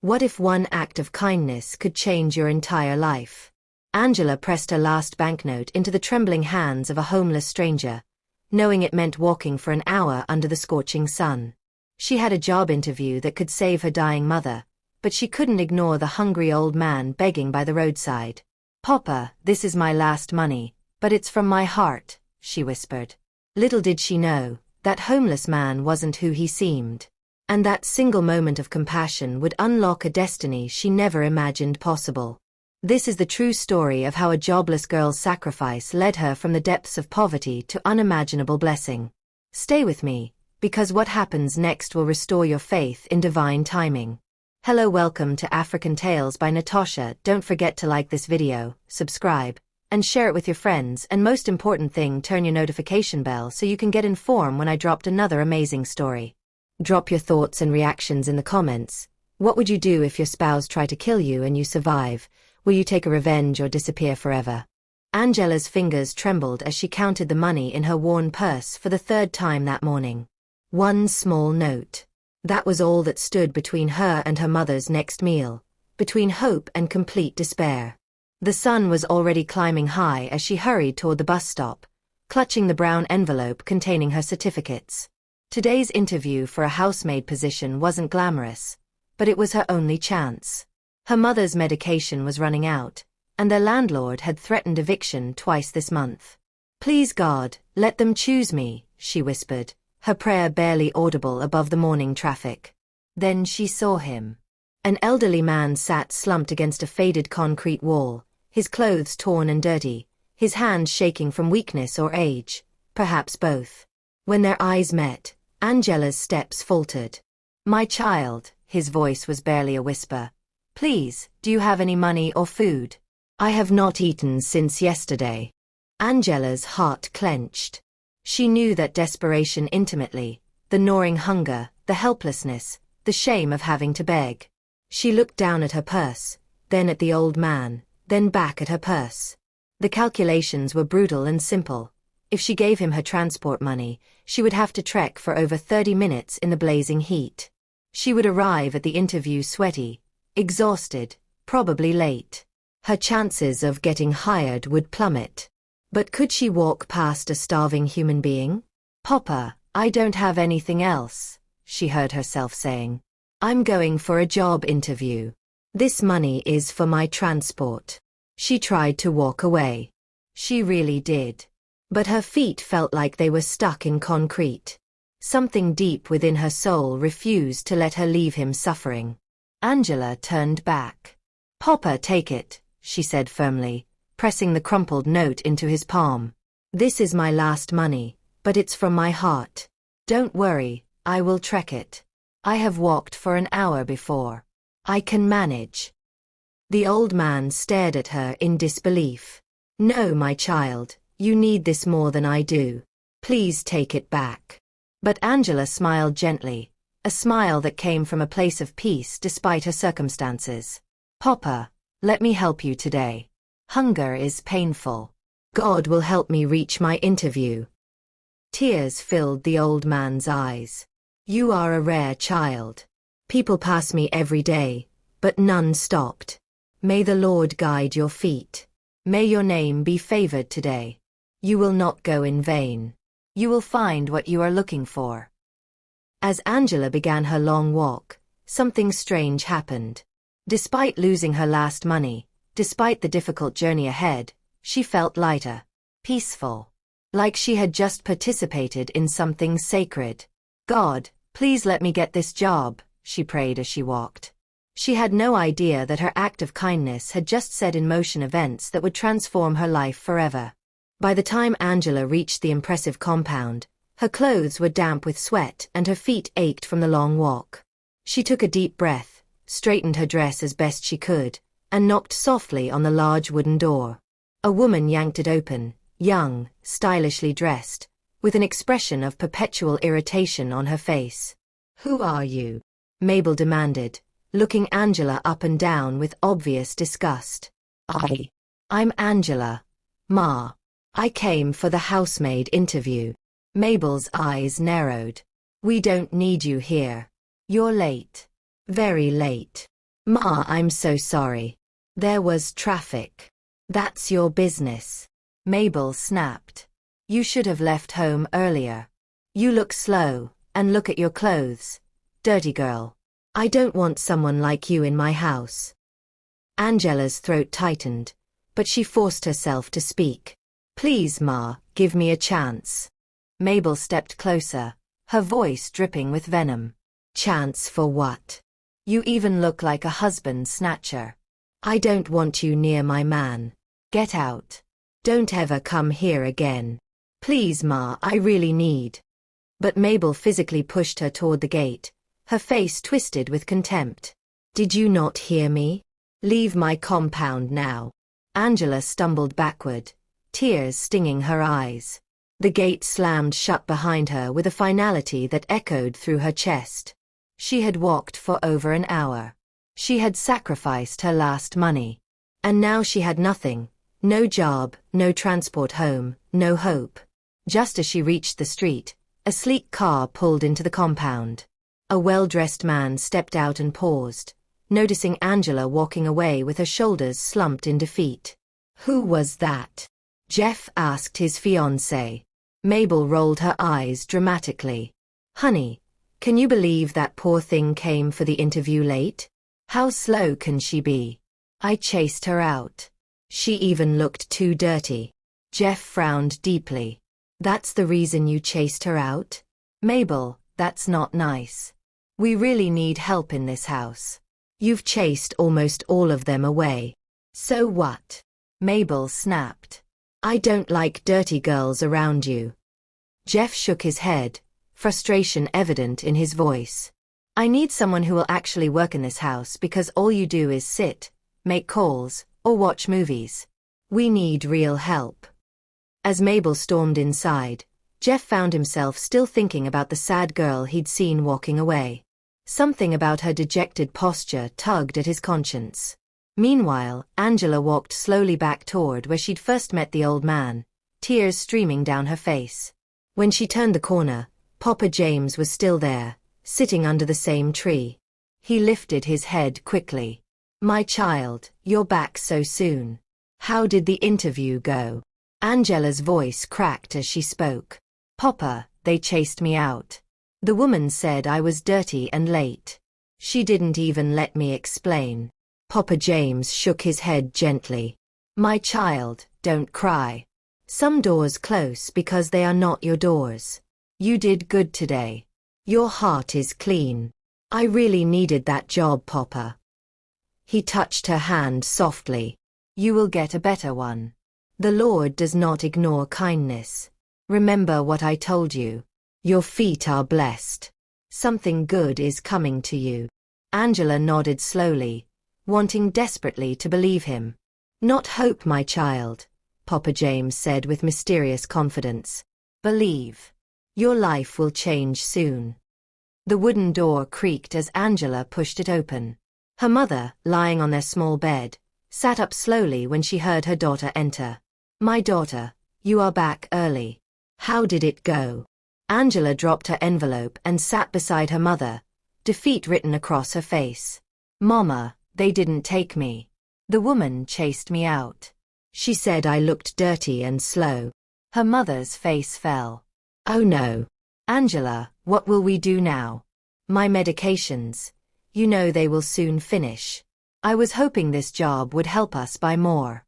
What if one act of kindness could change your entire life? Angela pressed her last banknote into the trembling hands of a homeless stranger, knowing it meant walking for an hour under the scorching sun. She had a job interview that could save her dying mother, but she couldn't ignore the hungry old man begging by the roadside. "Papa, this is my last money, but it's from my heart," she whispered. Little did she know, that homeless man wasn't who he seemed. And that single moment of compassion would unlock a destiny she never imagined possible. This is the true story of how a jobless girl's sacrifice led her from the depths of poverty to unimaginable blessing. Stay with me, because what happens next will restore your faith in divine timing. Hello, welcome to African Tales by Natasha. Don't forget to like this video, subscribe, and share it with your friends, and most important thing, turn your notification bell so you can get informed when I dropped another amazing story. Drop your thoughts and reactions in the comments. What would you do if your spouse tried to kill you and you survive? Will you take a revenge or disappear forever? Angela's fingers trembled as she counted the money in her worn purse for the third time that morning. One small note. That was all that stood between her and her mother's next meal, between hope and complete despair. The sun was already climbing high as she hurried toward the bus stop, clutching the brown envelope containing her certificates. Today's interview for a housemaid position wasn't glamorous, but it was her only chance. Her mother's medication was running out, and their landlord had threatened eviction twice this month. "Please God, let them choose me," she whispered, her prayer barely audible above the morning traffic. Then she saw him. An elderly man sat slumped against a faded concrete wall, his clothes torn and dirty, his hands shaking from weakness or age, perhaps both. When their eyes met, Angela's steps faltered. "My child," his voice was barely a whisper. "Please, do you have any money or food? I have not eaten since yesterday." Angela's heart clenched. She knew that desperation intimately, the gnawing hunger, the helplessness, the shame of having to beg. She looked down at her purse, then at the old man, then back at her purse. The calculations were brutal and simple. If she gave him her transport money, she would have to trek for over 30 minutes in the blazing heat. She would arrive at the interview sweaty, exhausted, probably late. Her chances of getting hired would plummet. But could she walk past a starving human being? "Papa, I don't have anything else," she heard herself saying. "I'm going for a job interview. This money is for my transport." She tried to walk away. She really did. But her feet felt like they were stuck in concrete. Something deep within her soul refused to let her leave him suffering. Angela turned back. "Papa, take it," she said firmly, pressing the crumpled note into his palm. "This is my last money, but it's from my heart. Don't worry, I will trek it. I have walked for an hour before. I can manage." The old man stared at her in disbelief. "No, my child. You need this more than I do. Please take it back." But Angela smiled gently, a smile that came from a place of peace despite her circumstances. "Papa, let me help you today. Hunger is painful. God will help me reach my interview." Tears filled the old man's eyes. "You are a rare child. People pass me every day, but none stopped. May the Lord guide your feet. May your name be favored today. You will not go in vain. You will find what you are looking for." As Angela began her long walk, something strange happened. Despite losing her last money, despite the difficult journey ahead, she felt lighter, peaceful, like she had just participated in something sacred. "God, please let me get this job," she prayed as she walked. She had no idea that her act of kindness had just set in motion events that would transform her life forever. By the time Angela reached the impressive compound, her clothes were damp with sweat and her feet ached from the long walk. She took a deep breath, straightened her dress as best she could, and knocked softly on the large wooden door. A woman yanked it open, young, stylishly dressed, with an expression of perpetual irritation on her face. "Who are you?" Mabel demanded, looking Angela up and down with obvious disgust. I'm Angela, Ma. I came for the housemaid interview." Mabel's eyes narrowed. "We don't need you here. You're late. Very late." Ma, I'm so sorry. There was traffic. That's your business. Mabel snapped. You should have left home earlier. You look slow, and look at your clothes. Dirty girl. I don't want someone like you in my house. Angela's throat tightened, but she forced herself to speak. Please, Ma, give me a chance. Mabel stepped closer, her voice dripping with venom. Chance for what? You even look like a husband snatcher. I don't want you near my man. Get out. Don't ever come here again. Please, Ma, I really need. But Mabel physically pushed her toward the gate, her face twisted with contempt. Did you not hear me? Leave my compound now. Angela stumbled backward, tears stinging her eyes. The gate slammed shut behind her with a finality that echoed through her chest. She had walked for over an hour. She had sacrificed her last money. And now she had nothing. No job, no transport home, no hope. Just as she reached the street, a sleek car pulled into the compound. A well-dressed man stepped out and paused, noticing Angela walking away with her shoulders slumped in defeat. Who was that? Jeff asked his fiancée. Mabel rolled her eyes dramatically. Honey, can you believe that poor thing came for the interview late? How slow can she be? I chased her out. She even looked too dirty. Jeff frowned deeply. That's the reason you chased her out? Mabel, that's not nice. We really need help in this house. You've chased almost all of them away. So what? Mabel snapped. I don't like dirty girls around you. Jeff shook his head, frustration evident in his voice. I need someone who will actually work in this house because all you do is sit, make calls, or watch movies. We need real help. As Mabel stormed inside, Jeff found himself still thinking about the sad girl he'd seen walking away. Something about her dejected posture tugged at his conscience. Meanwhile, Angela walked slowly back toward where she'd first met the old man, tears streaming down her face. When she turned the corner, Papa James was still there, sitting under the same tree. He lifted his head quickly. My child, you're back so soon. How did the interview go? Angela's voice cracked as she spoke. Papa, they chased me out. The woman said I was dirty and late. She didn't even let me explain. Papa James shook his head gently. My child, don't cry. Some doors close because they are not your doors. You did good today. Your heart is clean. I really needed that job, Papa. He touched her hand softly. You will get a better one. The Lord does not ignore kindness. Remember what I told you. Your feet are blessed. Something good is coming to you. Angela nodded slowly, wanting desperately to believe him. Not hope, my child, Papa James said with mysterious confidence. Believe. Your life will change soon. The wooden door creaked as Angela pushed it open. Her mother, lying on their small bed, sat up slowly when she heard her daughter enter. My daughter, you are back early. How did it go? Angela dropped her envelope and sat beside her mother, defeat written across her face. Mama, they didn't take me. The woman chased me out. She said I looked dirty and slow. Her mother's face fell. Oh no. Angela, what will we do now? My medications. You know they will soon finish. I was hoping this job would help us buy more.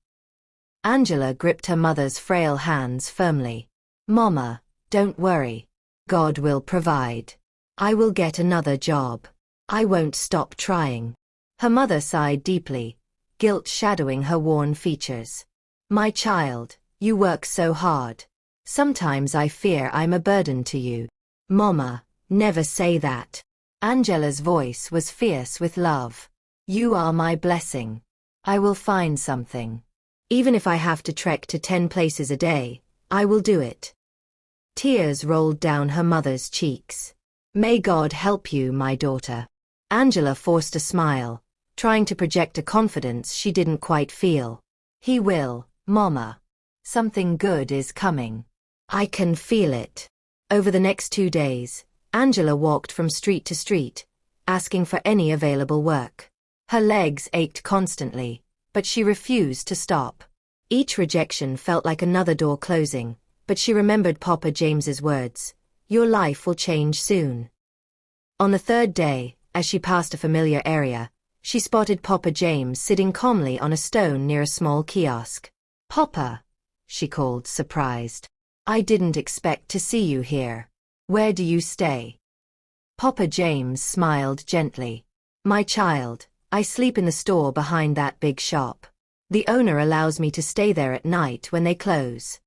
Angela gripped her mother's frail hands firmly. Mama, don't worry. God will provide. I will get another job. I won't stop trying. Her mother sighed deeply, guilt shadowing her worn features. My child, you work so hard. Sometimes I fear I'm a burden to you. Mama, never say that. Angela's voice was fierce with love. You are my blessing. I will find something. Even if I have to trek to 10 places a day, I will do it. Tears rolled down her mother's cheeks. May God help you, my daughter. Angela forced a smile, trying to project a confidence she didn't quite feel. He will, Mama. Something good is coming. I can feel it. Over the next 2 days, Angela walked from street to street, asking for any available work. Her legs ached constantly, but she refused to stop. Each rejection felt like another door closing, but she remembered Papa James's words, "Your life will change soon." On the third day, as she passed a familiar area, she spotted Papa James sitting calmly on a stone near a small kiosk. "Papa," she called, surprised. "I didn't expect to see you here. Where do you stay?" Papa James smiled gently. "My child, I sleep in the store behind that big shop. The owner allows me to stay there at night when they close."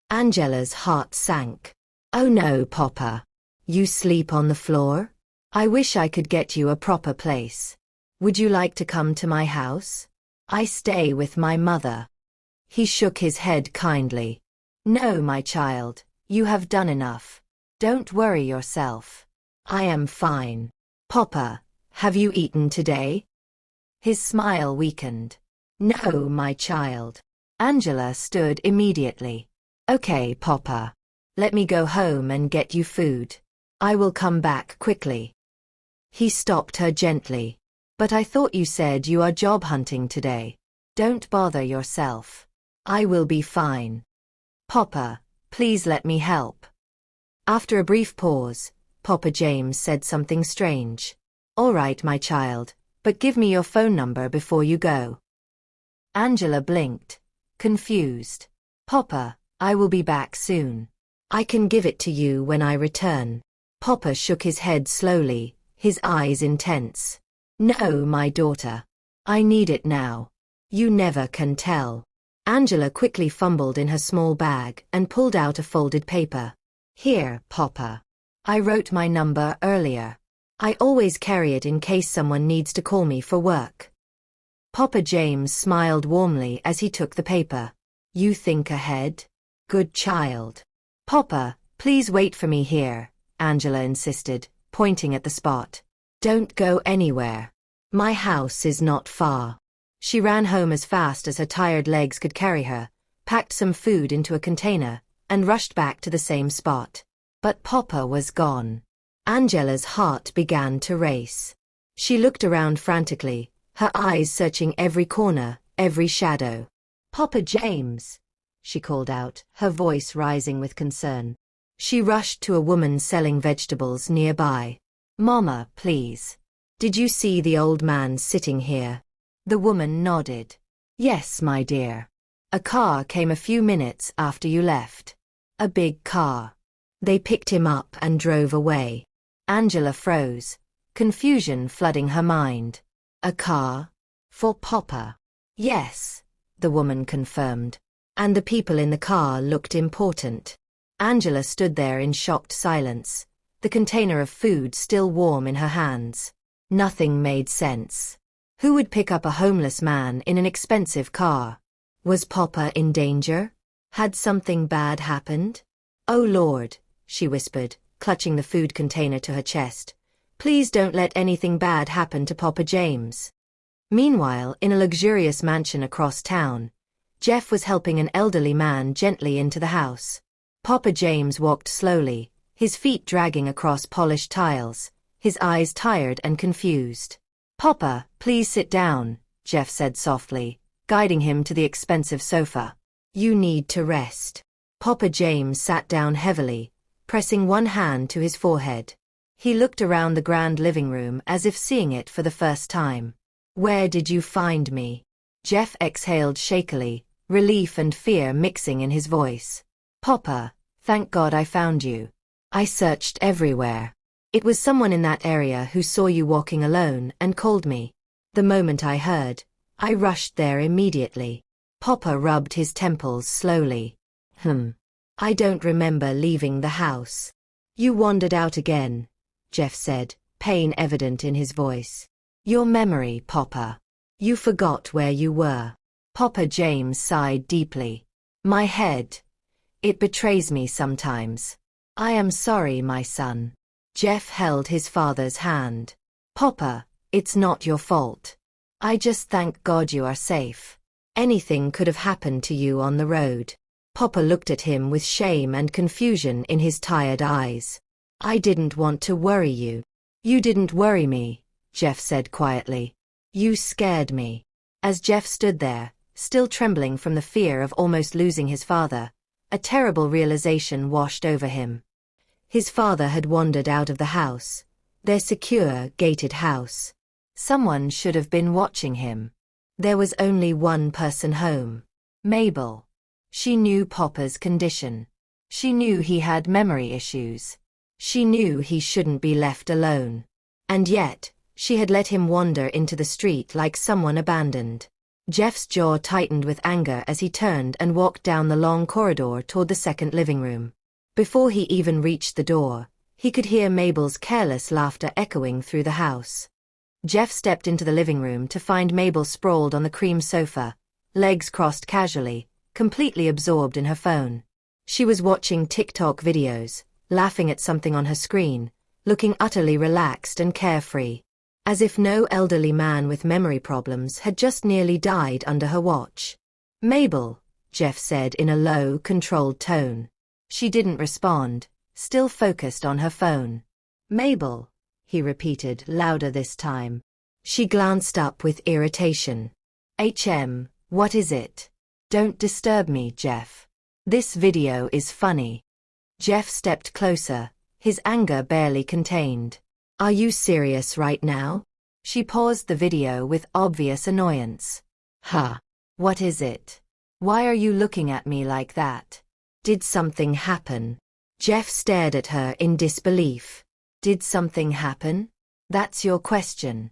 Angela's heart sank. "Oh no, Papa. You sleep on the floor? I wish I could get you a proper place. Would you like to come to my house? I stay with my mother." He shook his head kindly. "No, my child, you have done enough. Don't worry yourself. I am fine. Papa, have you eaten today?" His smile weakened. "No, my child." Angela stood immediately. "Okay, Papa. Let me go home and get you food. I will come back quickly." He stopped her gently. "But I thought you said you are job hunting today. Don't bother yourself. I will be fine. Papa, please let me help." After a brief pause, Papa James said something strange. "All right, my child, but give me your phone number before you go." Angela blinked, confused. "Papa, I will be back soon. I can give it to you when I return." Papa shook his head slowly, his eyes intense. "No, my daughter. I need it now. You never can tell." Angela quickly fumbled in her small bag and pulled out a folded paper. "Here, Papa. I wrote my number earlier. I always carry it in case someone needs to call me for work." Papa James smiled warmly as he took the paper. "You think ahead? Good child." "Papa, please wait for me here," Angela insisted, pointing at the spot. "Don't go anywhere. My house is not far." She ran home as fast as her tired legs could carry her, packed some food into a container, and rushed back to the same spot. But Papa was gone. Angela's heart began to race. She looked around frantically, her eyes searching every corner, every shadow. "Papa James," she called out, her voice rising with concern. She rushed to a woman selling vegetables nearby. "Mama, please. Did you see the old man sitting here?" The woman nodded. "Yes, my dear. A car came a few minutes after you left. A big car. They picked him up and drove away." Angela froze, confusion flooding her mind. "A car? For Papa?" "Yes," the woman confirmed. "And the people in the car looked important." Angela stood there in shocked silence, the container of food still warm in her hands. Nothing made sense. Who would pick up a homeless man in an expensive car? Was Papa in danger? Had something bad happened? "Oh Lord," she whispered, clutching the food container to her chest. "Please don't let anything bad happen to Papa James." Meanwhile, in a luxurious mansion across town, Jeff was helping an elderly man gently into the house. Papa James walked slowly, his feet dragging across polished tiles, his eyes tired and confused. "Papa, please sit down," Jeff said softly, guiding him to the expensive sofa. "You need to rest." Papa James sat down heavily, pressing one hand to his forehead. He looked around the grand living room as if seeing it for the first time. "Where did you find me?" Jeff exhaled shakily, relief and fear mixing in his voice. "Papa, thank God I found you. I searched everywhere. It was someone in that area who saw you walking alone and called me. The moment I heard, I rushed there immediately." Papa rubbed his temples slowly. I don't remember leaving the house." "You wandered out again," Jeff said, pain evident in his voice. "Your memory, Papa. You forgot where you were." Papa James sighed deeply. "My head. It betrays me sometimes. I am sorry, my son." Jeff held his father's hand. "Papa, it's not your fault. I just thank God you are safe. Anything could have happened to you on the road." Papa looked at him with shame and confusion in his tired eyes. "I didn't want to worry you." "You didn't worry me," Jeff said quietly. You scared me. As Jeff stood there, still trembling from the fear of almost losing his father, a terrible realization washed over him. His father had wandered out of the house, their secure, gated house. Someone should have been watching him. There was only one person home. Mabel. She knew Papa's condition. She knew he had memory issues. She knew he shouldn't be left alone. And yet, she had let him wander into the street like someone abandoned. Jeff's jaw tightened with anger as he turned and walked down the long corridor toward the second living room. Before he even reached the door, he could hear Mabel's careless laughter echoing through the house. Jeff stepped into the living room to find Mabel sprawled on the cream sofa, legs crossed casually, completely absorbed in her phone. She was watching TikTok videos, laughing at something on her screen, looking utterly relaxed and carefree. As if no elderly man with memory problems had just nearly died under her watch. Mabel, Jeff said in a low, controlled tone. She didn't respond, still focused on her phone. Mabel, he repeated, louder this time. She glanced up with irritation. What is it? Don't disturb me, Jeff. This video is funny. Jeff stepped closer, his anger barely contained. Are you serious right now? She paused the video with obvious annoyance. Huh. What is it? Why are you looking at me like that? Did something happen? Jeff stared at her in disbelief. Did something happen? That's your question.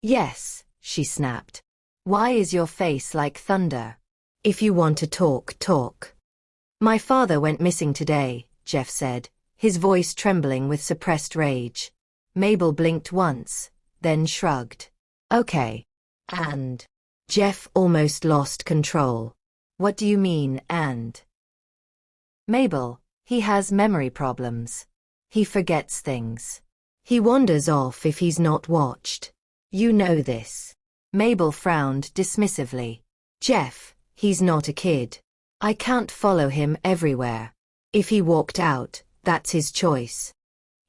Yes, she snapped. Why is your face like thunder? If you want to talk, talk. My father went missing today, Jeff said, his voice trembling with suppressed rage. Mabel blinked once, then shrugged. Okay. And? Jeff almost lost control. What do you mean, and? Mabel, he has memory problems. He forgets things. He wanders off if he's not watched. You know this. Mabel frowned dismissively. Jeff, he's not a kid. I can't follow him everywhere. If he walked out, that's his choice.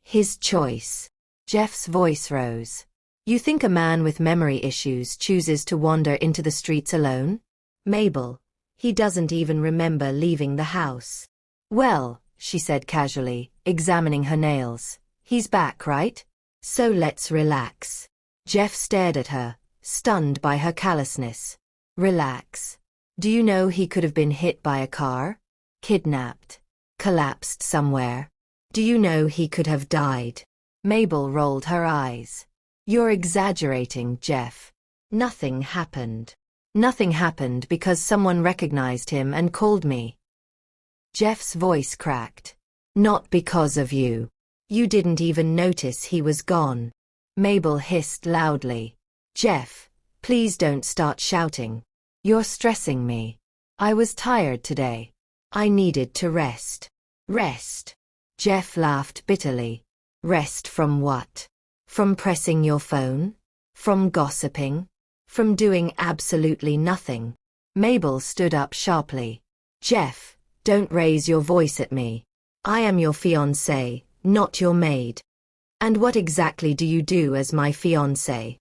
His choice. Jeff's voice rose. You think a man with memory issues chooses to wander into the streets alone? Mabel, he doesn't even remember leaving the house. Well, she said casually, examining her nails. He's back, right? So let's relax. Jeff stared at her, stunned by her callousness. Relax. Do you know he could have been hit by a car? Kidnapped? Collapsed somewhere? Do you know he could have died? Mabel rolled her eyes. You're exaggerating, Jeff. Nothing happened. Nothing happened because someone recognized him and called me. Jeff's voice cracked. Not because of you. You didn't even notice he was gone. Mabel hissed loudly. Jeff, please don't start shouting. You're stressing me. I was tired today. I needed to rest. Rest? Jeff laughed bitterly. Rest from what? From pressing your phone? From gossiping? From doing absolutely nothing? Mabel stood up sharply. Jeff, don't raise your voice at me. I am your fiancé, not your maid. And what exactly do you do as my fiancé?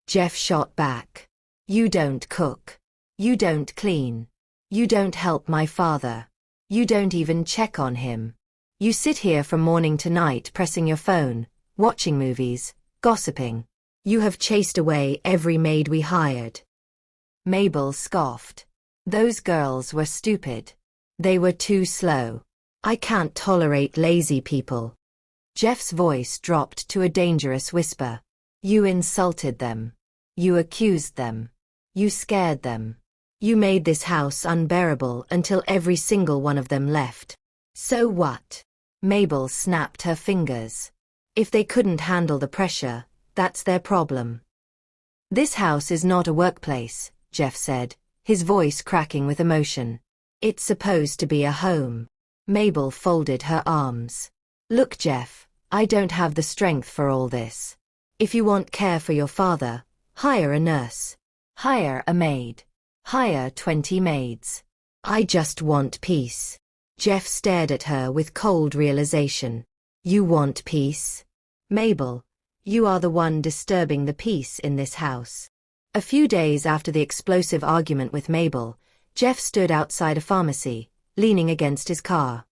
Jeff shot back. You don't cook. You don't clean. You don't help my father. You don't even check on him. You sit here from morning to night pressing your phone, watching movies, gossiping. You have chased away every maid we hired. Mabel scoffed. Those girls were stupid. They were too slow. I can't tolerate lazy people. Jeff's voice dropped to a dangerous whisper. You insulted them. You accused them. You scared them. You made this house unbearable until every single one of them left. So what? Mabel snapped her fingers. If they couldn't handle the pressure, that's their problem. This house is not a workplace, Jeff said, his voice cracking with emotion. It's supposed to be a home. Mabel folded her arms. Look, Jeff, I don't have the strength for all this. If you want care for your father, hire a nurse. Hire a maid. Hire 20 maids. I just want peace. Jeff stared at her with cold realization. You want peace? Mabel, you are the one disturbing the peace in this house. A few days after the explosive argument with Mabel, Jeff stood outside a pharmacy, leaning against his car.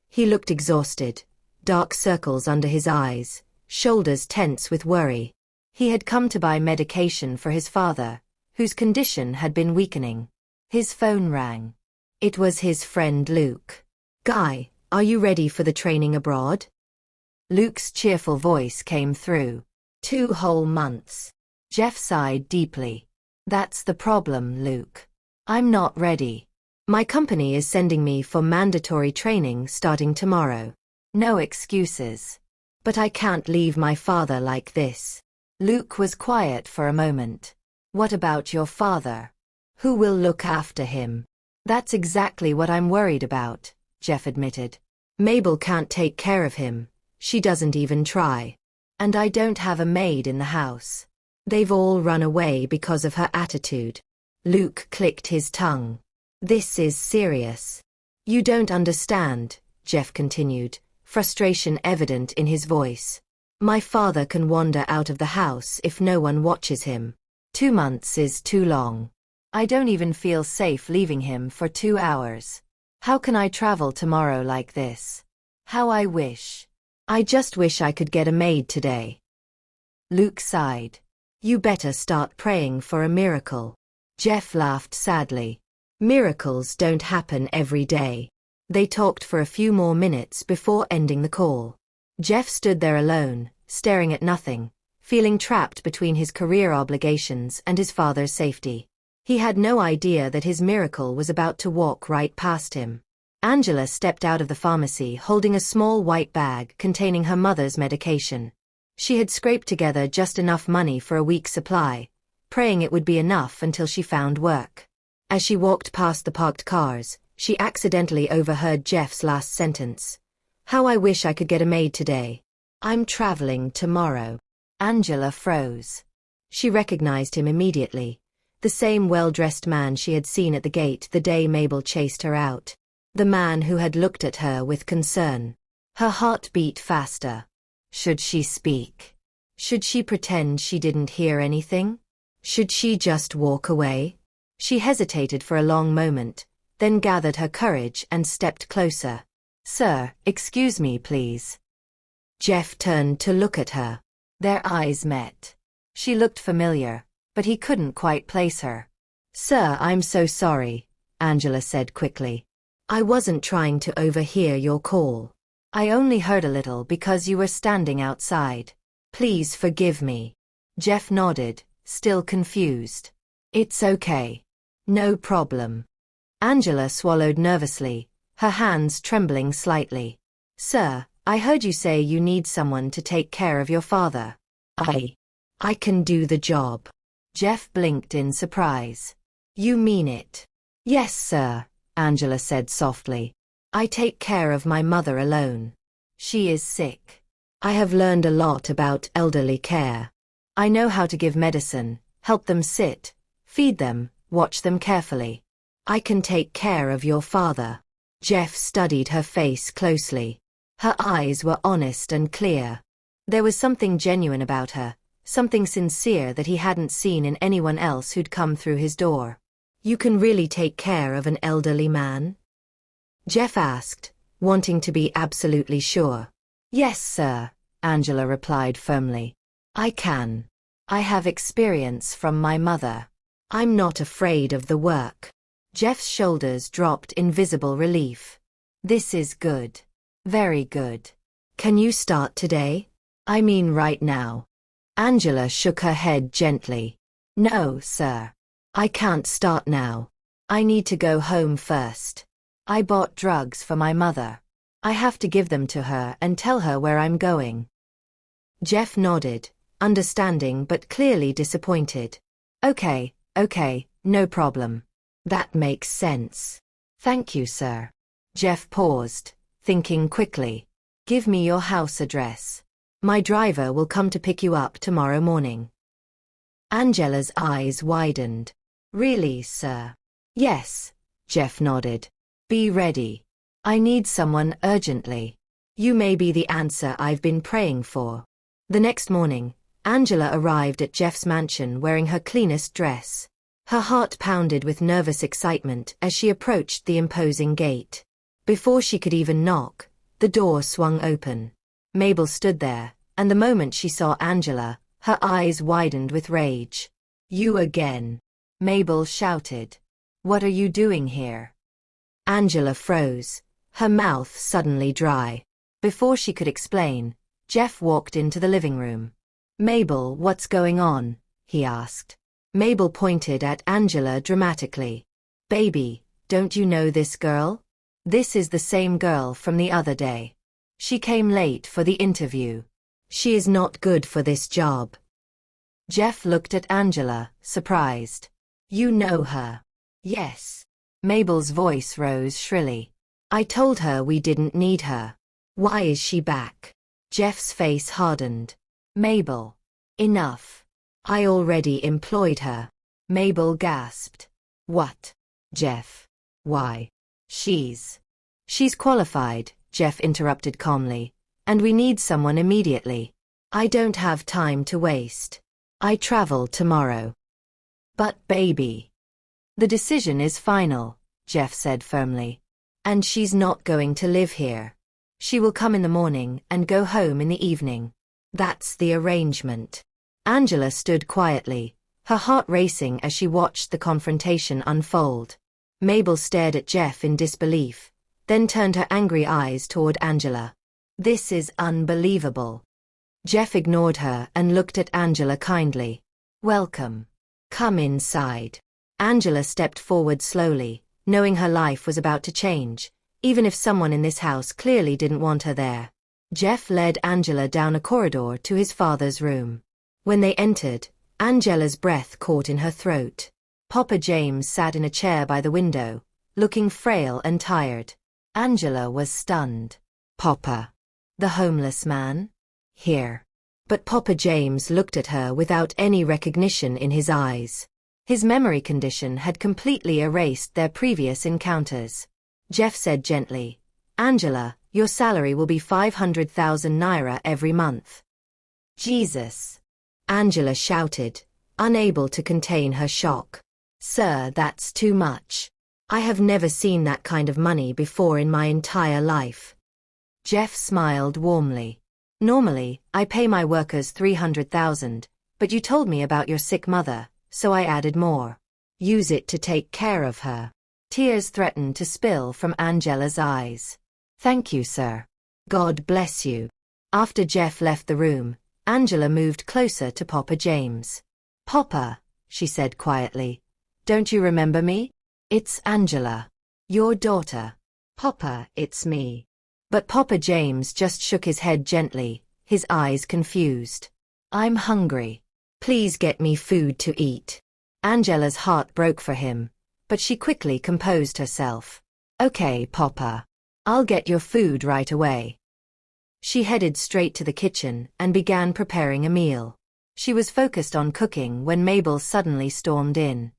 He looked exhausted, dark circles under his eyes, shoulders tense with worry. He had come to buy medication for his father, whose condition had been weakening. His phone rang. It was his friend Luke. "Guy, are you ready for the training abroad?" Luke's cheerful voice came through. 2 whole months. Jeff sighed deeply. "That's the problem, Luke. I'm not ready. My company is sending me for mandatory training starting tomorrow. No excuses. But I can't leave my father like this." Luke was quiet for a moment. "What about your father? Who will look after him?" "That's exactly what I'm worried about," Jeff admitted. "Mabel can't take care of him. She doesn't even try. And I don't have a maid in the house. They've all run away because of her attitude." Luke clicked his tongue. "This is serious." "You don't understand," Jeff continued, frustration evident in his voice. "My father can wander out of the house if no one watches him. 2 months is too long. I don't even feel safe leaving him for 2 hours. How can I travel tomorrow like this? How I wish. I just wish I could get a maid today." Luke sighed. "You better start praying for a miracle." Jeff laughed sadly. "Miracles don't happen every day." They talked for a few more minutes before ending the call. Jeff stood there alone, staring at nothing, feeling trapped between his career obligations and his father's safety. He had no idea that his miracle was about to walk right past him. Angela stepped out of the pharmacy holding a small white bag containing her mother's medication. She had scraped together just enough money for a week's supply, praying it would be enough until she found work. As she walked past the parked cars, she accidentally overheard Jeff's last sentence. "How I wish I could get a maid today. I'm traveling tomorrow." Angela froze. She recognized him immediately. The same well-dressed man she had seen at the gate the day Mabel chased her out. The man who had looked at her with concern. Her heart beat faster. Should she speak? Should she pretend she didn't hear anything? Should she just walk away? She hesitated for a long moment, then gathered her courage and stepped closer. "Sir, excuse me, please." Jeff turned to look at her. Their eyes met. She looked familiar, but he couldn't quite place her. "Sir, I'm so sorry," Angela said quickly. "I wasn't trying to overhear your call. I only heard a little because you were standing outside. Please forgive me." Jeff nodded, still confused. "It's okay. No problem." Angela swallowed nervously, her hands trembling slightly. "Sir, I heard you say you need someone to take care of your father." I can do the job." Jeff blinked in surprise. "You mean it?" "Yes, sir," Angela said softly. "I take care of my mother alone. She is sick. I have learned a lot about elderly care. I know how to give medicine, help them sit, feed them, watch them carefully. I can take care of your father." Jeff studied her face closely. Her eyes were honest and clear. There was something genuine about her, something sincere that he hadn't seen in anyone else who'd come through his door. "You can really take care of an elderly man?" Jeff asked, wanting to be absolutely sure. "Yes, sir," Angela replied firmly. "I can. I have experience from my mother. I'm not afraid of the work." Jeff's shoulders dropped in visible relief. "This is good. Very good. Can you start today? I mean right now." Angela shook her head gently. "No, sir. I can't start now. I need to go home first. I bought drugs for my mother. I have to give them to her and tell her where I'm going." Jeff nodded, understanding but clearly disappointed. Okay, no problem. That makes sense. Thank you, sir." Jeff paused, thinking quickly. "Give me your house address. My driver will come to pick you up tomorrow morning." Angela's eyes widened. "Really, sir?" "Yes," Jeff nodded. "Be ready. I need someone urgently. You may be the answer I've been praying for." The next morning, Angela arrived at Jeff's mansion wearing her cleanest dress. Her heart pounded with nervous excitement as she approached the imposing gate. Before she could even knock, the door swung open. Mabel stood there, and the moment she saw Angela, her eyes widened with rage. "You again!" Mabel shouted. "What are you doing here?" Angela froze, her mouth suddenly dry. Before she could explain, Jeff walked into the living room. "Mabel, what's going on?" he asked. Mabel pointed at Angela dramatically. "Baby, don't you know this girl? This is the same girl from the other day. She came late for the interview. She is not good for this job." Jeff looked at Angela, surprised. "You know her?" "Yes." Mabel's voice rose shrilly. "I told her we didn't need her. Why is she back?" Jeff's face hardened. "Mabel. Enough. I already employed her." Mabel gasped. "What? Jeff. Why? She's qualified," Jeff interrupted calmly. "And we need someone immediately. I don't have time to waste. I travel tomorrow." "But baby." "The decision is final," Jeff said firmly. "And she's not going to live here. She will come in the morning and go home in the evening. That's the arrangement." Angela stood quietly, her heart racing as she watched the confrontation unfold. Mabel stared at Jeff in disbelief, then turned her angry eyes toward Angela. "This is unbelievable." Jeff ignored her and looked at Angela kindly. "Welcome. Come inside." Angela stepped forward slowly, knowing her life was about to change, even if someone in this house clearly didn't want her there. Jeff led Angela down a corridor to his father's room. When they entered, Angela's breath caught in her throat. Papa James sat in a chair by the window, looking frail and tired. Angela was stunned. "Papa? The homeless man? Here?" But Papa James looked at her without any recognition in his eyes. His memory condition had completely erased their previous encounters. Jeff said gently, "Angela, your salary will be 500,000 naira every month." "Jesus!" Angela shouted, unable to contain her shock. "Sir, that's too much. I have never seen that kind of money before in my entire life." Jeff smiled warmly. "Normally, I pay my workers 300,000, but you told me about your sick mother, so I added more. Use it to take care of her." Tears threatened to spill from Angela's eyes. "Thank you, sir. God bless you." After Jeff left the room, Angela moved closer to Papa James. "Papa," she said quietly, "don't you remember me? It's Angela. Your daughter." "Papa, it's me." But Papa James just shook his head gently, his eyes confused. "I'm hungry. Please get me food to eat." Angela's heart broke for him, but she quickly composed herself. "Okay, Papa. I'll get your food right away." She headed straight to the kitchen and began preparing a meal. She was focused on cooking when Mabel suddenly stormed in.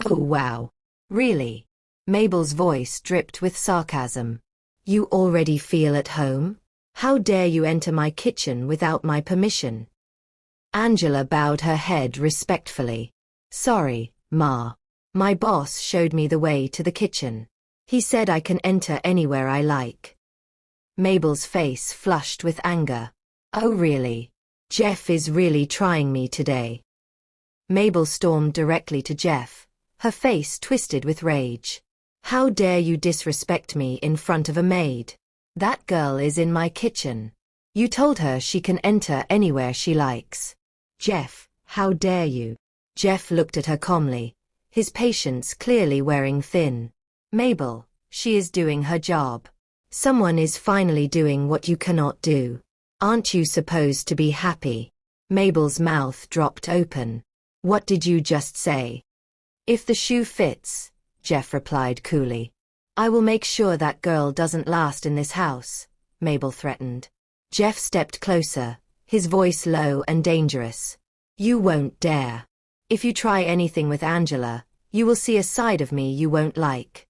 "Oh wow. Really?" Mabel's voice dripped with sarcasm. "You already feel at home? How dare you enter my kitchen without my permission?" Angela bowed her head respectfully. "Sorry, Ma. My boss showed me the way to the kitchen. He said I can enter anywhere I like." Mabel's face flushed with anger. "Oh really? Jeff is really trying me today." Mabel stormed directly to Jeff, her face twisted with rage. "How dare you disrespect me in front of a maid? That girl is in my kitchen. You told her she can enter anywhere she likes. Jeff, how dare you?" Jeff looked at her calmly, his patience clearly wearing thin. "Mabel, she is doing her job. Someone is finally doing what you cannot do. Aren't you supposed to be happy?" Mabel's mouth dropped open. "What did you just say?" "If the shoe fits," Jeff replied coolly. "I will make sure that girl doesn't last in this house," Mabel threatened. Jeff stepped closer, his voice low and dangerous. "You won't dare. If you try anything with Angela, you will see a side of me you won't like."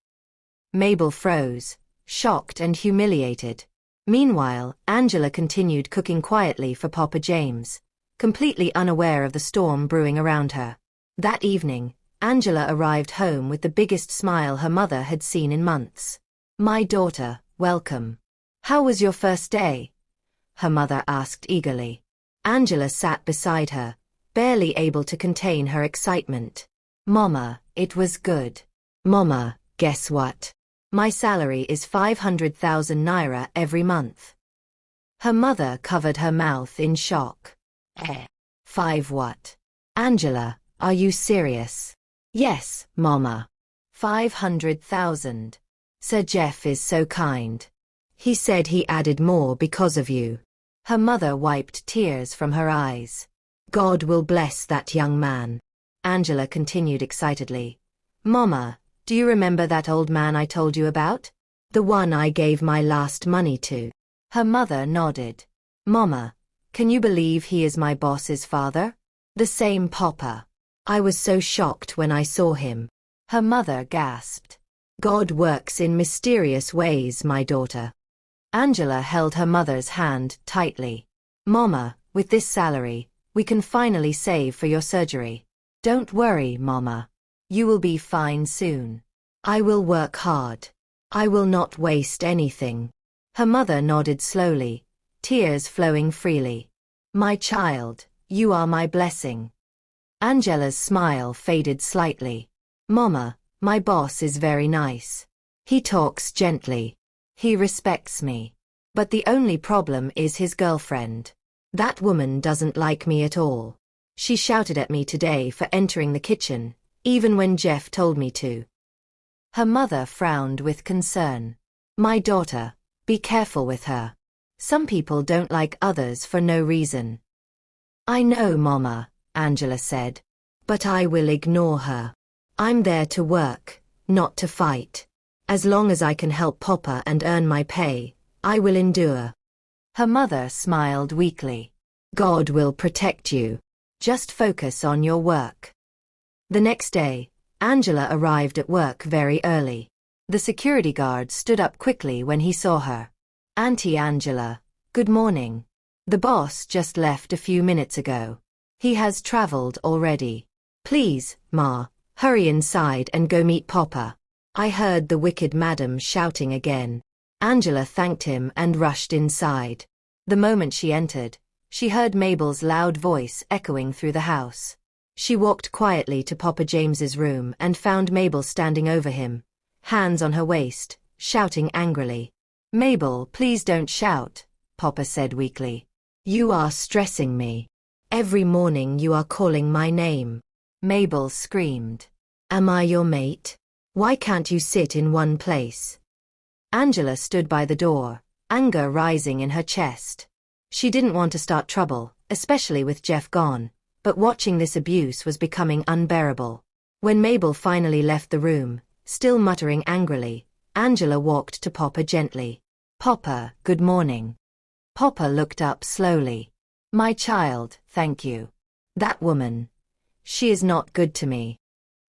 Mabel froze, shocked and humiliated. Meanwhile, Angela continued cooking quietly for Papa James. completely unaware of the storm brewing around her. That evening, Angela arrived home with the biggest smile her mother had seen in months. "My daughter, welcome. How was your first day?" her mother asked eagerly. Angela sat beside her, barely able to contain her excitement. "Mama, it was good. Mama, guess what? My salary is 500,000 naira every month." Her mother covered her mouth in shock. Five what? Angela, are you serious?" "Yes, Mama. 500,000. Sir Jeff is so kind. He said he added more because of you." Her mother wiped tears from her eyes. "God will bless that young man." Angela continued excitedly. "Mama, do you remember that old man I told you about? The one I gave my last money to?" Her mother nodded. "Mama, can you believe he is my boss's father? The same Papa. I was so shocked when I saw him." Her mother gasped. "God works in mysterious ways, my daughter." Angela held her mother's hand tightly. "Mama, with this salary, we can finally save for your surgery. Don't worry, Mama. You will be fine soon. I will work hard. I will not waste anything." Her mother nodded slowly, tears flowing freely. "My child, you are my blessing." Angela's smile faded slightly. "Mama, my boss is very nice. He talks gently. He respects me. But the only problem is his girlfriend. That woman doesn't like me at all. She shouted at me today for entering the kitchen, even when Jeff told me to." Her mother frowned with concern. "My daughter, be careful with her. Some people don't like others for no reason." "I know, Mama," Angela said. "But I will ignore her. I'm there to work, not to fight. As long as I can help Papa and earn my pay, I will endure." Her mother smiled weakly. "God will protect you. Just focus on your work." The next day, Angela arrived at work very early. The security guard stood up quickly when he saw her. "Auntie Angela, good morning. The boss just left a few minutes ago. He has traveled already. Please, Ma, hurry inside and go meet Papa. I heard the wicked madam shouting again." Angela thanked him and rushed inside. The moment she entered, she heard Mabel's loud voice echoing through the house. She walked quietly to Papa James's room and found Mabel standing over him, hands on her waist, shouting angrily. "Mabel, please don't shout," Papa said weakly. "You are stressing me. Every morning you are calling my name." Mabel screamed. "Am I your mate? Why can't you sit in one place?" Angela stood by the door, anger rising in her chest. She didn't want to start trouble, especially with Jeff gone, but watching this abuse was becoming unbearable. When Mabel finally left the room, still muttering angrily, Angela walked to Papa gently. "Papa, good morning." Papa looked up slowly. "My child, thank you. That woman. She is not good to me."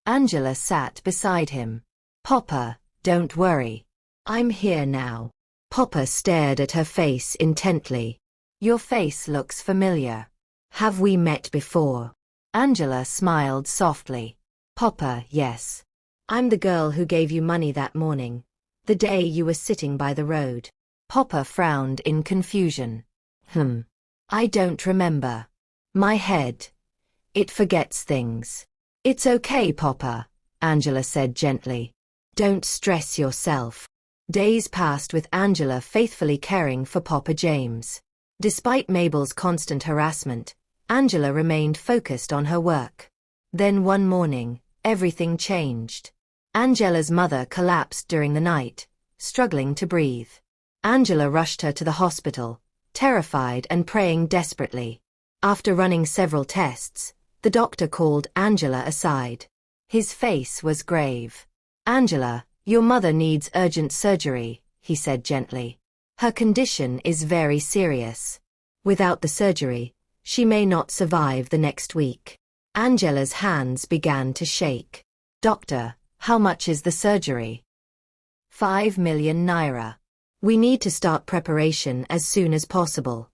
Angela sat beside him. "Papa, don't worry. I'm here now." Papa stared at her face intently. "Your face looks familiar. Have we met before?" Angela smiled softly. "Papa, yes. I'm the girl who gave you money that morning, the day you were sitting by the road." Papa frowned in confusion. I don't remember. My head. It forgets things." "It's okay, Papa," Angela said gently. "Don't stress yourself." Days passed with Angela faithfully caring for Papa James. Despite Mabel's constant harassment, Angela remained focused on her work. Then one morning, everything changed. Angela's mother collapsed during the night, struggling to breathe. Angela rushed her to the hospital, terrified and praying desperately. After running several tests, the doctor called Angela aside. His face was grave. "Angela, your mother needs urgent surgery," he said gently. "Her condition is very serious. Without the surgery, she may not survive the next week." Angela's hands began to shake. "Doctor, how much is the surgery?" 5 million naira. We need to start preparation as soon as possible."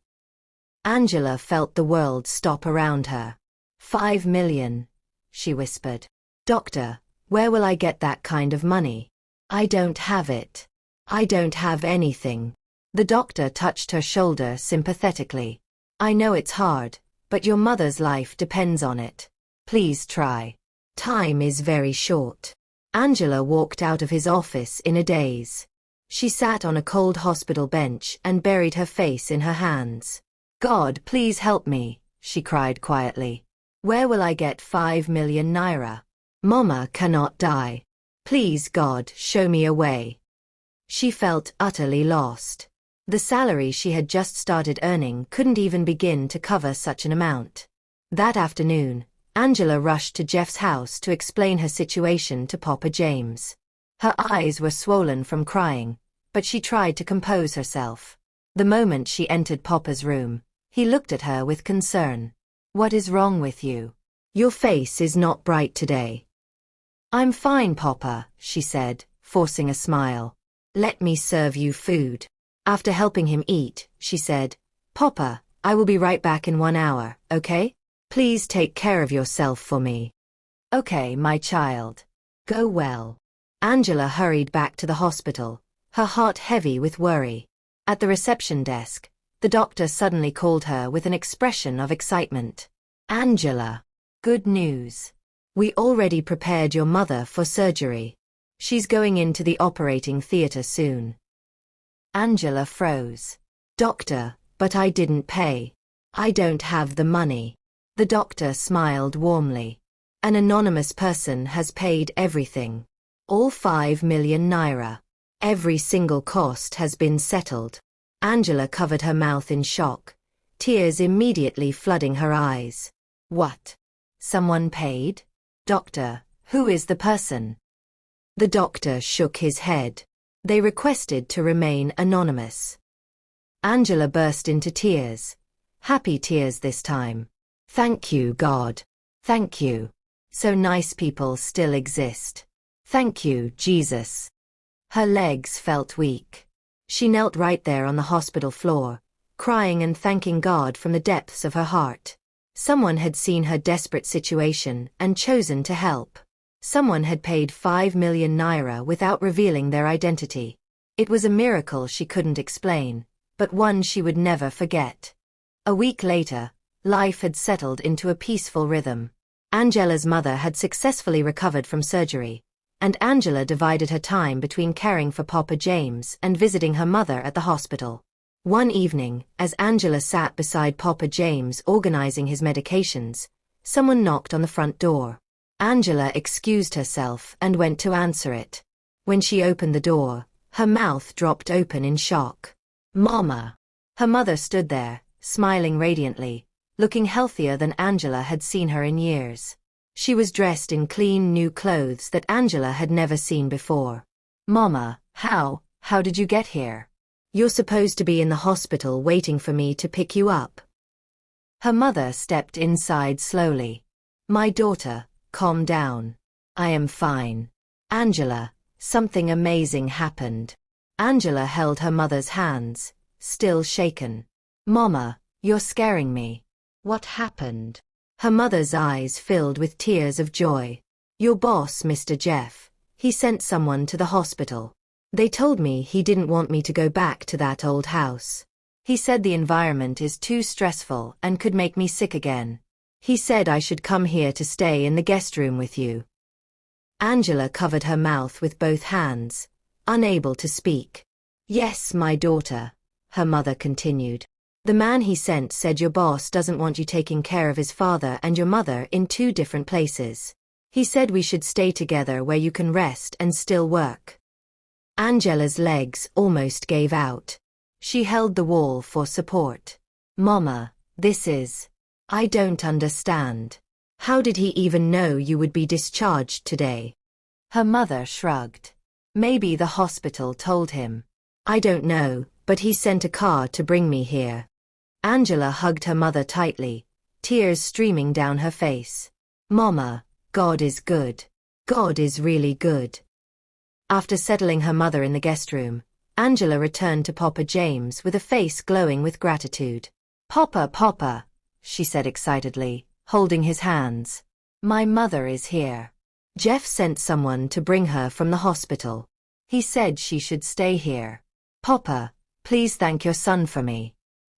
Angela felt the world stop around her. 5 million, she whispered. Doctor, where will I get that kind of money? I don't have it. I don't have anything. The doctor touched her shoulder sympathetically. I know it's hard, but your mother's life depends on it. Please try. Time is very short. Angela walked out of his office in a daze. She sat on a cold hospital bench and buried her face in her hands. God, please help me, she cried quietly. Where will I get 5 million naira? Mama cannot die. Please God, show me a way. She felt utterly lost. The salary she had just started earning couldn't even begin to cover such an amount. That afternoon, Angela rushed to Jeff's house to explain her situation to Papa James. Her eyes were swollen from crying, but she tried to compose herself. The moment she entered Papa's room, he looked at her with concern. What is wrong with you? Your face is not bright today. I'm fine, Papa, she said, forcing a smile. Let me serve you food. After helping him eat, she said, Papa, I will be right back in 1 hour, okay? Please take care of yourself for me. Okay, my child. Go well. Angela hurried back to the hospital, her heart heavy with worry. At the reception desk, the doctor suddenly called her with an expression of excitement. Angela, good news. We already prepared your mother for surgery. She's going into the operating theater soon. Angela froze. Doctor, but I didn't pay. I don't have the money. The doctor smiled warmly. An anonymous person has paid everything. All 5 million naira. Every single cost has been settled. Angela covered her mouth in shock, tears immediately flooding her eyes. What? Someone paid? Doctor, who is the person? The doctor shook his head. They requested to remain anonymous. Angela burst into tears. Happy tears this time. Thank you, God. Thank you. So nice people still exist. Thank you, Jesus. Her legs felt weak. She knelt right there on the hospital floor, crying and thanking God from the depths of her heart. Someone had seen her desperate situation and chosen to help. Someone had paid 5 million naira without revealing their identity. It was a miracle she couldn't explain, but one she would never forget. A week later, life had settled into a peaceful rhythm. Angela's mother had successfully recovered from surgery, and Angela divided her time between caring for Papa James and visiting her mother at the hospital. One evening, as Angela sat beside Papa James organizing his medications, someone knocked on the front door. Angela excused herself and went to answer it. When she opened the door, her mouth dropped open in shock. Mama! Her mother stood there, smiling radiantly, looking healthier than Angela had seen her in years. She was dressed in clean new clothes that Angela had never seen before. Mama, how did you get here? You're supposed to be in the hospital waiting for me to pick you up. Her mother stepped inside slowly. My daughter, calm down. I am fine. Angela, something amazing happened. Angela held her mother's hands, still shaken. Mama, you're scaring me. What happened? Her mother's eyes filled with tears of joy. Your boss, Mr. Jeff, he sent someone to the hospital. They told me he didn't want me to go back to that old house. He said the environment is too stressful and could make me sick again. He said I should come here to stay in the guest room with you. Angela covered her mouth with both hands, unable to speak. Yes, my daughter, her mother continued. The man he sent said your boss doesn't want you taking care of his father and your mother in 2 different places. He said we should stay together where you can rest and still work. Angela's legs almost gave out. She held the wall for support. Mama, I don't understand. How did he even know you would be discharged today? Her mother shrugged. Maybe the hospital told him. I don't know, but he sent a car to bring me here. Angela hugged her mother tightly, tears streaming down her face. Mama, God is good. God is really good. After settling her mother in the guest room, Angela returned to Papa James with a face glowing with gratitude. Papa, Papa, she said excitedly, holding his hands. My mother is here. Jeff sent someone to bring her from the hospital. He said she should stay here. Papa, please thank your son for me.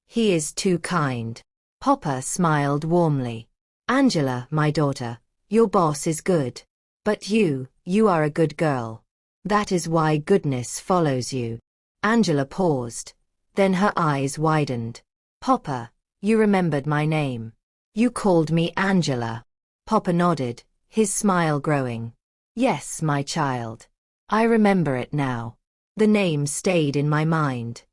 He is too kind. Papa smiled warmly. Angela, my daughter, your boss is good. But you are a good girl. That is why goodness follows you. Angela paused. Then her eyes widened. Papa, you remembered my name. You called me Angela. Papa nodded, his smile growing. Yes, my child. I remember it now. The name stayed in my mind.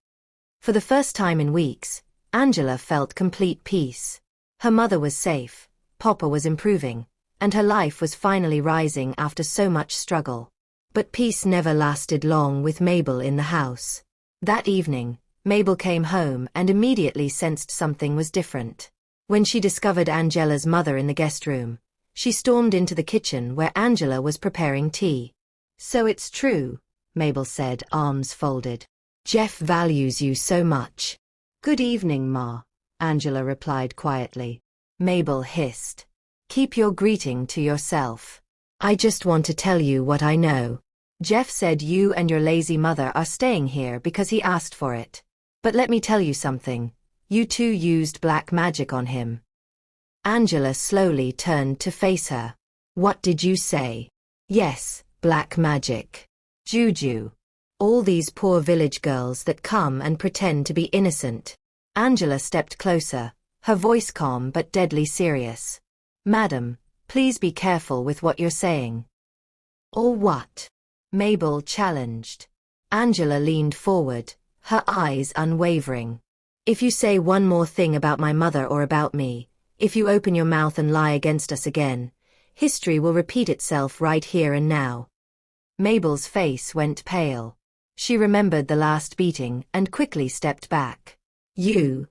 For the first time in weeks, Angela felt complete peace. Her mother was safe, Papa was improving, and her life was finally rising after so much struggle. But peace never lasted long with Mabel in the house. That evening, Mabel came home and immediately sensed something was different. When she discovered Angela's mother in the guest room, she stormed into the kitchen where Angela was preparing tea. So it's true, Mabel said, arms folded. Jeff values you so much. Good evening, Ma, Angela replied quietly. Mabel hissed. Keep your greeting to yourself. I just want to tell you what I know. Jeff said you and your lazy mother are staying here because he asked for it. But let me tell you something. You two used black magic on him. Angela slowly turned to face her. What did you say? Yes, black magic. Juju. All these poor village girls that come and pretend to be innocent. Angela stepped closer, her voice calm but deadly serious. Madam, please be careful with what you're saying. Or what? Mabel challenged. Angela leaned forward, her eyes unwavering. If you say one more thing about my mother or about me, if you open your mouth and lie against us again, history will repeat itself right here and now. Mabel's face went pale. She remembered the last beating and quickly stepped back. You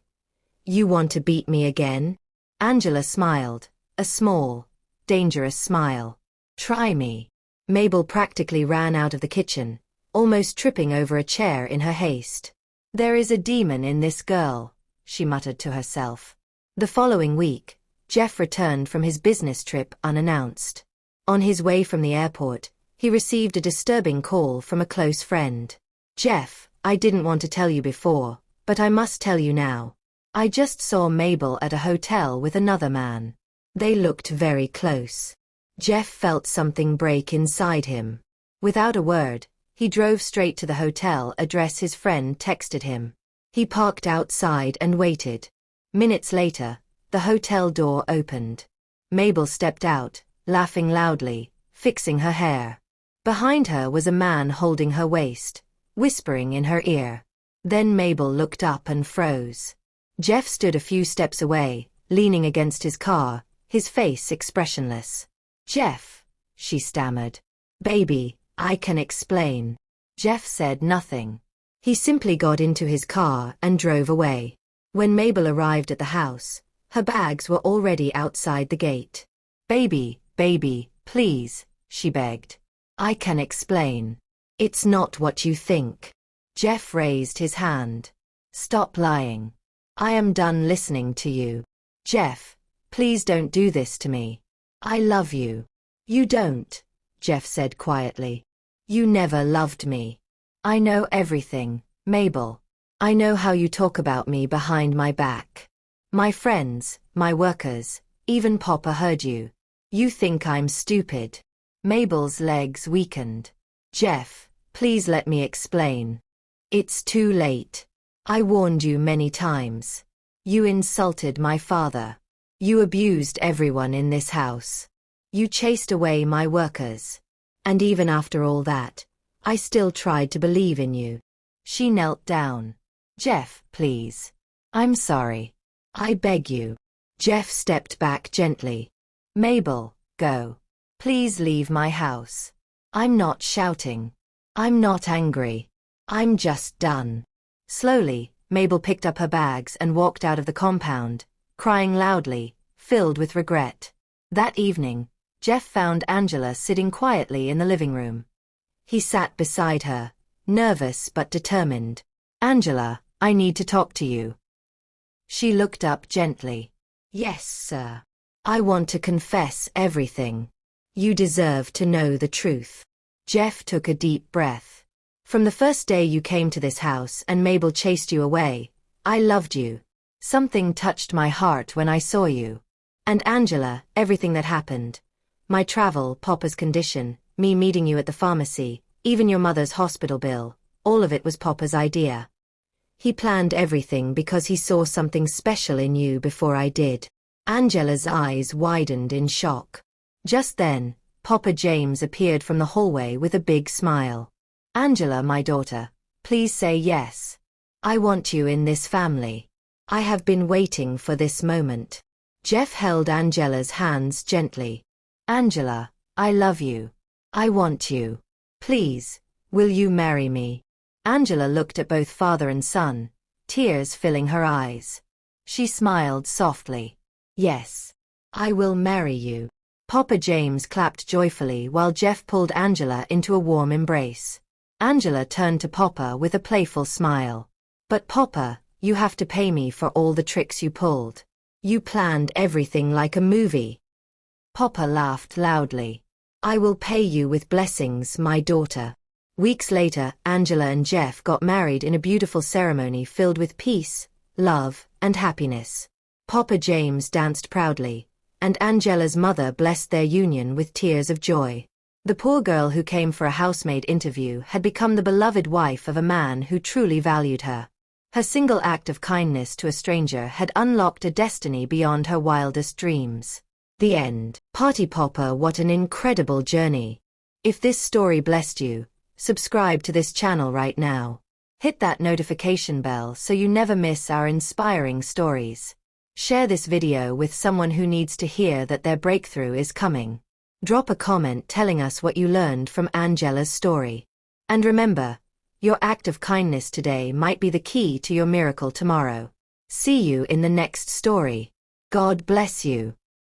want to beat me again? Angela smiled, a small, dangerous smile. Try me. Mabel practically ran out of the kitchen, almost tripping over a chair in her haste. There is a demon in this girl, she muttered to herself. The following week, Jeff returned from his business trip unannounced. On his way from the airport, he received a disturbing call from a close friend. Jeff, I didn't want to tell you before, but I must tell you now. I just saw Mabel at a hotel with another man. They looked very close. Jeff felt something break inside him. Without a word, he drove straight to the hotel address his friend texted him. He parked outside and waited. Minutes later, the hotel door opened. Mabel stepped out, laughing loudly, fixing her hair. Behind her was a man holding her waist, whispering in her ear. Then Mabel looked up and froze. Jeff stood a few steps away, leaning against his car, his face expressionless. Jeff, she stammered. Baby, I can explain. Jeff said nothing. He simply got into his car and drove away. When Mabel arrived at the house, her bags were already outside the gate. Baby, please, she begged. I can explain. It's not what you think. Jeff raised his hand. Stop lying. I am done listening to you. Jeff, please don't do this to me. I love you. You don't, Jeff said quietly. You never loved me. I know everything, Mabel. I know how you talk about me behind my back. My friends, my workers, even Papa heard you. You think I'm stupid. Mabel's legs weakened. Jeff, please let me explain. It's too late. I warned you many times. You insulted my father. You abused everyone in this house. You chased away my workers. And even after all that, I still tried to believe in you. She knelt down. Jeff, please. I'm sorry. I beg you. Jeff stepped back gently. Mabel, go. Please leave my house. I'm not shouting. I'm not angry. I'm just done. Slowly, Mabel picked up her bags and walked out of the compound, crying loudly, filled with regret. That evening, Jeff found Angela sitting quietly in the living room. He sat beside her, nervous but determined. Angela, I need to talk to you. She looked up gently. Yes, sir. I want to confess everything. You deserve to know the truth. Jeff took a deep breath. From the first day you came to this house and Mabel chased you away, I loved you. Something touched my heart when I saw you. And Angela, everything that happened. My travel, Papa's condition, me meeting you at the pharmacy, even your mother's hospital bill, all of it was Papa's idea. He planned everything because he saw something special in you before I did. Angela's eyes widened in shock. Just then, Papa James appeared from the hallway with a big smile. Angela, my daughter, please say yes. I want you in this family. I have been waiting for this moment. Jeff held Angela's hands gently. Angela, I love you. I want you. Please, will you marry me? Angela looked at both father and son, tears filling her eyes. She smiled softly. Yes, I will marry you. Papa James clapped joyfully while Jeff pulled Angela into a warm embrace. Angela turned to Papa with a playful smile. But Papa, you have to pay me for all the tricks you pulled. You planned everything like a movie. Papa laughed loudly. I will pay you with blessings, my daughter. Weeks later, Angela and Jeff got married in a beautiful ceremony filled with peace, love, and happiness. Papa James danced proudly, and Angela's mother blessed their union with tears of joy. The poor girl who came for a housemaid interview had become the beloved wife of a man who truly valued her. Her single act of kindness to a stranger had unlocked a destiny beyond her wildest dreams. The end. Party Popper, what an incredible journey. If this story blessed you, subscribe to this channel right now. Hit that notification bell so you never miss our inspiring stories. Share this video with someone who needs to hear that their breakthrough is coming. Drop a comment telling us what you learned from Angela's story. And remember, your act of kindness today might be the key to your miracle tomorrow. See you in the next story. God bless you.